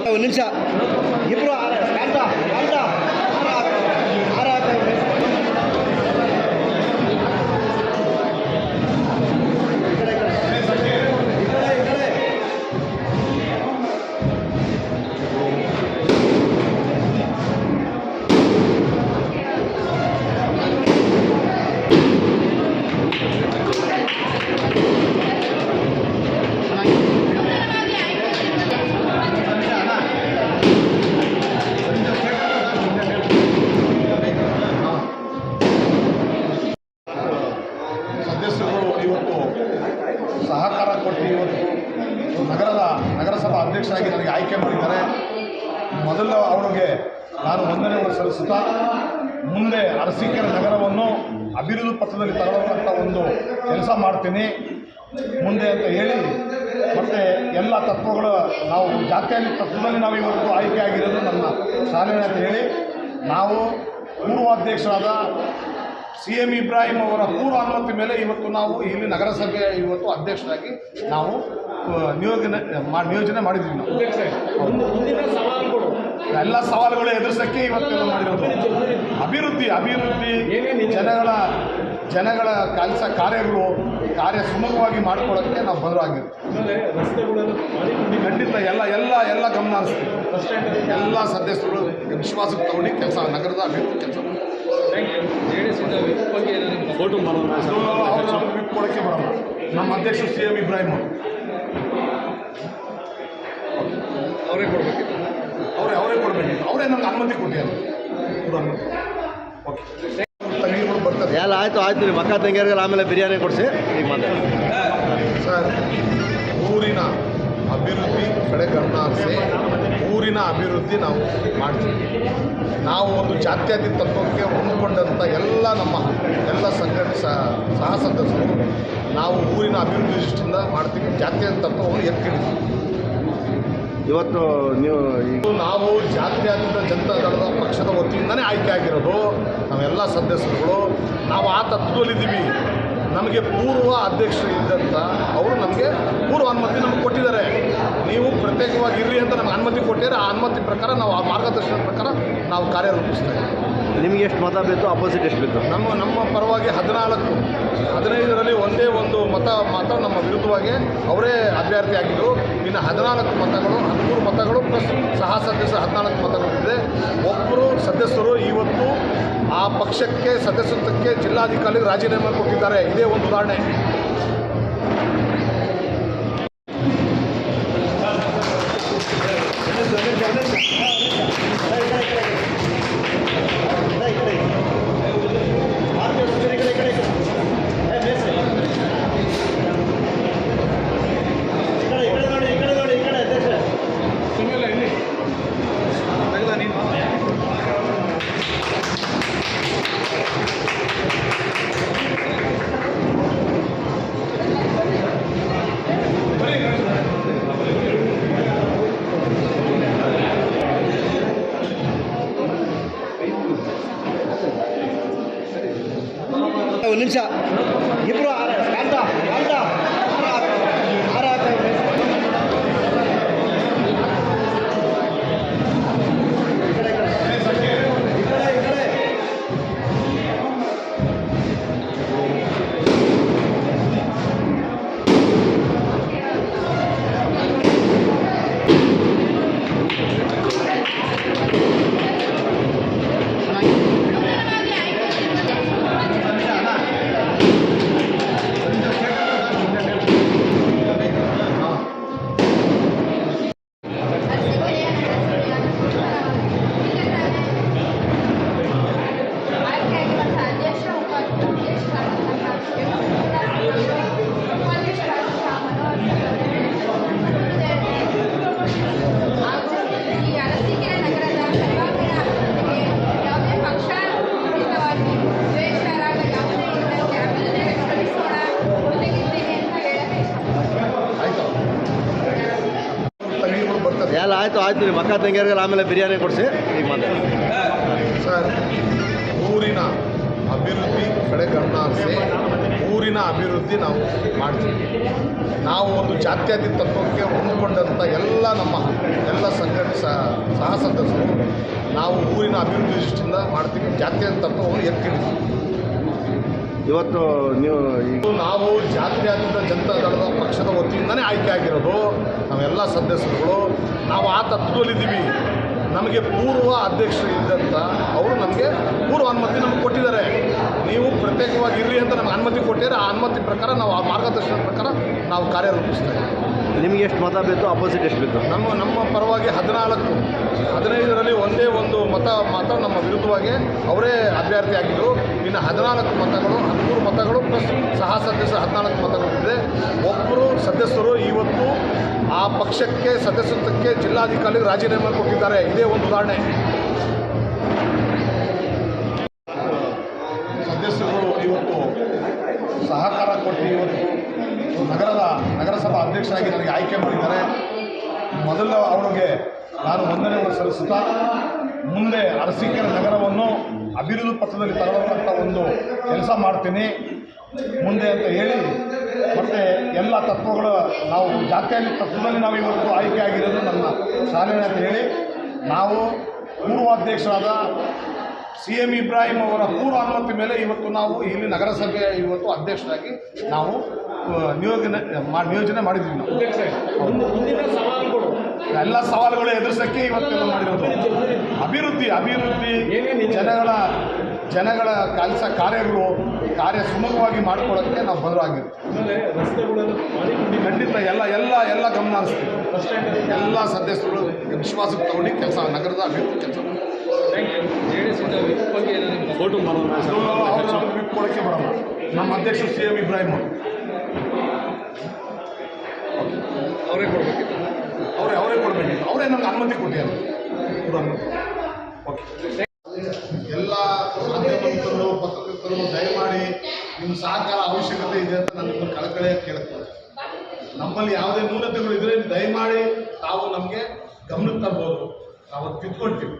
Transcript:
ಒಂದು ನಿಮಿಷ ಇಬ್ರು ಸಹಕಾರ ಕೊಟ್ಟು ಇವತ್ತು ನಗರಸಭಾ ಅಧ್ಯಕ್ಷರಾಗಿ ನನಗೆ ಆಯ್ಕೆ ಮಾಡಿದ್ದಾರೆ. ಮೊದಲು ಅವರಿಗೆ ನಾನು ವಂದನೆಯನ್ನು ಸಲ್ಲಿಸುತ್ತಾ ಮುಂದೆ ಅರಸೀಕೆರೆ ನಗರವನ್ನು ಅಭಿವೃದ್ಧಿ ಪಥದಲ್ಲಿ ತರುವಂಥ ಒಂದು ಕೆಲಸ ಮಾಡ್ತೀನಿ ಮುಂದೆ ಅಂತ ಹೇಳಿ, ಮತ್ತು ಎಲ್ಲ ತತ್ವಗಳು ನಾವು ಜಾತ್ಯಾತೀತ ತತ್ವದಲ್ಲಿ ನಾವು ಇವತ್ತು ಆಯ್ಕೆ ಆಗಿರೋದು ನನ್ನ ಶಾಲೆ ಅಂತ ಹೇಳಿ, ನಾವು ಪೂರ್ವಾಧ್ಯಕ್ಷರಾದ CM ಇಬ್ರಾಹಿಂ ಅವರ ಪೂರ್ವ ಅನುಮತಿ ಮೇಲೆ ಇವತ್ತು ನಾವು ಇಲ್ಲಿ ನಗರಸಭೆಯ ಇವತ್ತು ಅಧ್ಯಕ್ಷರಾಗಿ ನಾವು ನಿಯೋಜನೆ ಮಾಡಿದ್ದೀವಿ. ಎಲ್ಲ ಸವಾಲುಗಳು ಎದುರಿಸೋಕ್ಕೆ ಇವತ್ತು ಮಾಡಿರೋದು ಅಭಿವೃದ್ಧಿ ಜನಗಳ ಕಾರ್ಯ ಸುಮೂಲವಾಗಿ ಮಾಡಿಕೊಳ್ಳೋಕ್ಕೆ ನಾವು ಬದಲಾಗಿರ್ತೀವಿ. ಖಂಡಿತ ಎಲ್ಲ ಗಮನ ಹರಿಸ್ತೀವಿ. ಎಲ್ಲ ಸದಸ್ಯರು ವಿಶ್ವಾಸಕ್ಕೆ ತಗೊಂಡು ಕೆಲಸ ನಗರದ ಅಭಿವೃದ್ಧಿ ಕೆಲಸ ಫೋಟೋ ಕೊಡೋಕ್ಕೆ ಬರೋಣ. ನಮ್ಮ ಅಧ್ಯಕ್ಷರು CM ಇಬ್ರಾಹಿಂ ಅವರೇ ಕೊಡಬೇಕಿತ್ತು, ಅವರೇ ಕೊಡಬೇಕಿತ್ತು, ಅವರೇ ನಮ್ಗೆ ಅನುಮತಿ ಕೊಟ್ಟಿದ್ದಾರೆ. ಬರ್ತಾರೆ ಎಲ್ಲ ಆಯ್ತು ನಿಮ್ಮ ಅಕ್ಕ ತಂಗಿಯರಿಗೆ ಆಮೇಲೆ ಬಿರಿಯಾನಿ ಕೊಡಿಸಿ ಈಗ ಮಾತಾಡಿ ಸರ್. ಊರಿನ ಅಭಿವೃದ್ಧಿ ಕಡೆ ಗಮನ ಹರಿಸಿ ಊರಿನ ಅಭಿವೃದ್ಧಿ ನಾವು ಮಾಡ್ತೀವಿ. ನಾವು ಒಂದು ಜಾತ್ಯತೀತ ತತ್ವಕ್ಕೆ ಹೊಂದಿಕೊಂಡಂಥ ಎಲ್ಲ ಸಹ ಸದಸ್ಯರು ನಾವು ಊರಿನ ಅಭಿವೃದ್ಧಿ ದೃಷ್ಟಿಯಿಂದ ಮಾಡ್ತೀವಿ. ಜಾತ್ಯತೀತ ತತ್ವವನ್ನು ಎತ್ತಿಡ್ತೀವಿ. ಇವತ್ತು ನಾವು ಜಾತ್ಯತೀತ ಜನತಾ ದಳದ ಪಕ್ಷದ ವತಿಯಿಂದನೇ ಆಯ್ಕೆ ಆಗಿರೋದು. ನಾವೆಲ್ಲ ಸದಸ್ಯರುಗಳು ನಾವು ಆ ತತ್ವದಲ್ಲಿದ್ದೀವಿ. ನಮಗೆ ಪೂರ್ವ ಅಧ್ಯಕ್ಷರು ಇದ್ದಂಥ ಅವರು ನಮಗೆ ಪೂರ್ವ ಅನುಮತಿ ನಮಗೆ ಕೊಟ್ಟಿದ್ದಾರೆ. ನೀವು ಪ್ರತ್ಯೇಕವಾಗಿ ಇರ್ರಿ ಅಂತ ನಮಗೆ ಅನುಮತಿ ಕೊಟ್ಟಿದ್ದಾರೆ. ಆ ಅನುಮತಿ ಪ್ರಕಾರ ನಾವು ಆ ಮಾರ್ಗದರ್ಶನದ ಪ್ರಕಾರ ನಾವು ಕಾರ್ಯನಿರ್ವಹಿಸ್ತೇವೆ. ನಿಮಗೆ ಎಷ್ಟು ಮತ ಬೇಕು, ಅಪೋಸಿಟ್ ಎಷ್ಟು ಬೇಕು? ನಮ್ಮ ಪರವಾಗಿ 15ರಲ್ಲಿ ಒಂದೇ ಒಂದು ಮತ ನಮ್ಮ ವಿರುದ್ಧವಾಗಿ ಅವರೇ ಅಭ್ಯರ್ಥಿ ಆಗಿದ್ದರು. ಇನ್ನು 13 ಮತಗಳು ಪ್ಲಸ್ ಸಹ ಸದಸ್ಯರು 14 ಮತಗಳಿದೆ. ಒಬ್ಬರು ಸದಸ್ಯರು ಇವತ್ತು ಆ ಪಕ್ಷಕ್ಕೆ ಸದಸ್ಯತ್ವಕ್ಕೆ ಜಿಲ್ಲಾಧಿಕಾರಿಗೆ ರಾಜೀನಾಮೆ ಕೊಟ್ಟಿದ್ದಾರೆ. ಇದೇ ಒಂದು ಉದಾಹರಣೆ. ಒಂದು ನಿಮಿಷ ಇಬ್ರು ಎಲ್ಲ ಆಯ್ತು ನಿಮ್ಮ ಅಕ್ಕ ತಂಗಿಯರಿಗೆ ಆಮೇಲೆ ಬಿರಿಯಾನಿ ಕೊಡಿಸಿ ಈಗ ಮಾತಾಡಿ ಸರ್. ಊರಿನ ಅಭಿವೃದ್ಧಿ ಕಡೆ ಗಮನ ಹರಿಸಿ ಊರಿನ ಅಭಿವೃದ್ಧಿ ನಾವು ಮಾಡ್ತೀವಿ. ನಾವು ಒಂದು ಜಾತ್ಯತೀತ ತತ್ವಕ್ಕೆ ಹೊಂದಿಕೊಂಡಂಥ ಎಲ್ಲ ಸಹ ಸದಸ್ಯರು ನಾವು ಊರಿನ ಅಭಿವೃದ್ಧಿ ದೃಷ್ಟಿಯಿಂದ ಮಾಡ್ತೀವಿ. ಜಾತ್ಯತೀತ ತತ್ವವನ್ನು ಎತ್ತೀವಿ. ಇವತ್ತು ನಾವು ಜಾತ್ಯತೀತ ಜನತಾ ದಳದ ಪಕ್ಷದ ವತಿಯಿಂದನೇ ಆಯ್ಕೆ ಆಗಿರೋದು. ನಾವೆಲ್ಲ ಸದಸ್ಯರುಗಳು ನಾವು ಆ ತತ್ವದಲ್ಲಿದ್ದೀವಿ. ನಮಗೆ ಪೂರ್ವ ಅಧ್ಯಕ್ಷರು ಇದ್ದಂಥ ಅವರು ನಮಗೆ ಪೂರ್ವ ಅನುಮತಿ ನಮಗೆ ಕೊಟ್ಟಿದ್ದಾರೆ. ನೀವು ಪ್ರತ್ಯೇಕವಾಗಿ ಇರ್ರಿ ಅಂತ ನಮಗೆ ಅನುಮತಿ ಕೊಟ್ಟಿದ್ದಾರೆ. ಆ ಅನುಮತಿ ಪ್ರಕಾರ ನಾವು ಆ ಮಾರ್ಗದರ್ಶನದ ಪ್ರಕಾರ ನಾವು ಕಾರ್ಯನಿರ್ವಹಿಸ್ತಾ ಇದ್ದೀವಿ. ನಿಮಗೆ ಎಷ್ಟು ಮತ ಬೇಕು, ಅಪೋಸಿಟ್ ಎಷ್ಟು ಬೇಕು? ನಮ್ಮ ಪರವಾಗಿ 15ರಲ್ಲಿ ಒಂದೇ ಒಂದು ಮತ ನಮ್ಮ ವಿರುದ್ಧವಾಗಿ ಅವರೇ ಅಭ್ಯರ್ಥಿ ಆಗಿದ್ದರು. ಇನ್ನು 14 ಮತಗಳು 13 ಮತಗಳು ಪ್ಲಸ್ ಸಹ ಸದಸ್ಯರು 14 ಮತಗಳು ಇದೆ. ಒಬ್ಬರು ಸದಸ್ಯರು ಇವತ್ತು ಆ ಪಕ್ಷಕ್ಕೆ ಸದಸ್ಯತ್ವಕ್ಕೆ ಜಿಲ್ಲಾಧಿಕಾರಿಗೆ ರಾಜೀನಾಮೆ ಕೊಟ್ಟಿದ್ದಾರೆ. ಇದೇ ಒಂದು ಉದಾಹರಣೆ. ಸದಸ್ಯರುಗಳು ಇವತ್ತು ಸಹಕಾರ ಕೊಟ್ಟು ಇವತ್ತು ನಗರಸಭಾ ಅಧ್ಯಕ್ಷರಾಗಿ ನನಗೆ ಆಯ್ಕೆ ಮಾಡಿದ್ದಾರೆ. ಮೊದಲು ಅವರಿಗೆ ನಾನು ವಂದನೆಗಳನ್ನು ಸಲ್ಲಿಸುತ್ತಾ ಮುಂದೆ ಅರಸೀಕೆರೆ ನಗರವನ್ನು ಅಭಿವೃದ್ಧಿ ಪಥದಲ್ಲಿ ತರತಕ್ಕಂಥ ಒಂದು ಕೆಲಸ ಮಾಡ್ತೀನಿ ಮುಂದೆ ಅಂತ ಹೇಳಿ, ಮತ್ತು ಎಲ್ಲ ತತ್ವಗಳು ನಾವು ಜಾತ್ಯತೀತ ತತ್ವದಲ್ಲಿ ನಾವು ಇವತ್ತು ಆಯ್ಕೆ ಆಗಿರೋದು ನನ್ನ ಸಾಧನೆ ಅಂತ ಹೇಳಿ, ನಾವು ಪೂರ್ವಾಧ್ಯಕ್ಷರಾದ CM ಇಬ್ರಾಹಿಂ ಅವರ ಪೂರ್ವ ಅನುಮತಿ ಮೇಲೆ ಇವತ್ತು ನಾವು ಇಲ್ಲಿ ನಗರಸಭೆಯ ಇವತ್ತು ಅಧ್ಯಕ್ಷರಾಗಿ ನಾವು ನಿಯೋಜನೆ ಮಾಡಿದ್ದೀವಿ. ಎಲ್ಲ ಸವಾಲುಗಳು ಎದುರಿಸೋಕ್ಕೆ ಇವತ್ತೆಲ್ಲ ಮಾಡಿರೋದು ಅಭಿವೃದ್ಧಿ ಜನಗಳ ಕಾರ್ಯ ಸುಮೂಲವಾಗಿ ಮಾಡಿಕೊಳ್ಳೋಕ್ಕೆ ನಾವು ಬದಲಾಗಿರ್ತೀವಿ. ಖಂಡಿತ ಎಲ್ಲ ಗಮನ ಹರಿಸ್ತೀವಿ. ಎಲ್ಲ ಸದಸ್ಯರು ವಿಶ್ವಾಸಕ್ಕೆ ತಗೊಂಡು ಕೆಲಸ ನಗರದ ಅಭಿವೃದ್ಧಿ ಕೆಲಸ ವಿಪ್ಕೊಳ್ಳೋಕ್ಕೆ ಬರೋಣ. ನಮ್ಮ ಅಧ್ಯಕ್ಷರು CM ಇಬ್ರಾಹಿಂ ಅವರೇ ಕೊಡಬೇಕಿತ್ತು. ಅವರೇ ನಮ್ಗೆ ಅನುಮತಿ ಕೊಟ್ಟಿದ್ದಾರೆ. ಓಕೆ, ಎಲ್ಲ ಮಾಧ್ಯಮಗಳು ಪತ್ರಕರ್ತರು ದಯಮಾಡಿ ನಿಮ್ಮ ಸಹಕಾರ ಅವಶ್ಯಕತೆ ಇದೆ ಅಂತ ನಾನು ನಿಮ್ಮನ್ನು ಕಳಕಳಿಯಾಗಿ ಕೇಳ್ತೇನೆ. ನಮ್ಮಲ್ಲಿ ಯಾವುದೇ ನ್ಯೂನತೆಗಳು ಇದ್ದರೆ ದಯಮಾಡಿ ತಾವು ನಮಗೆ ಗಮನಕ್ಕೆ ತರ್ಬೋದು. ನಾವು ತಿದ್ಕೊಳ್ತೀವಿ.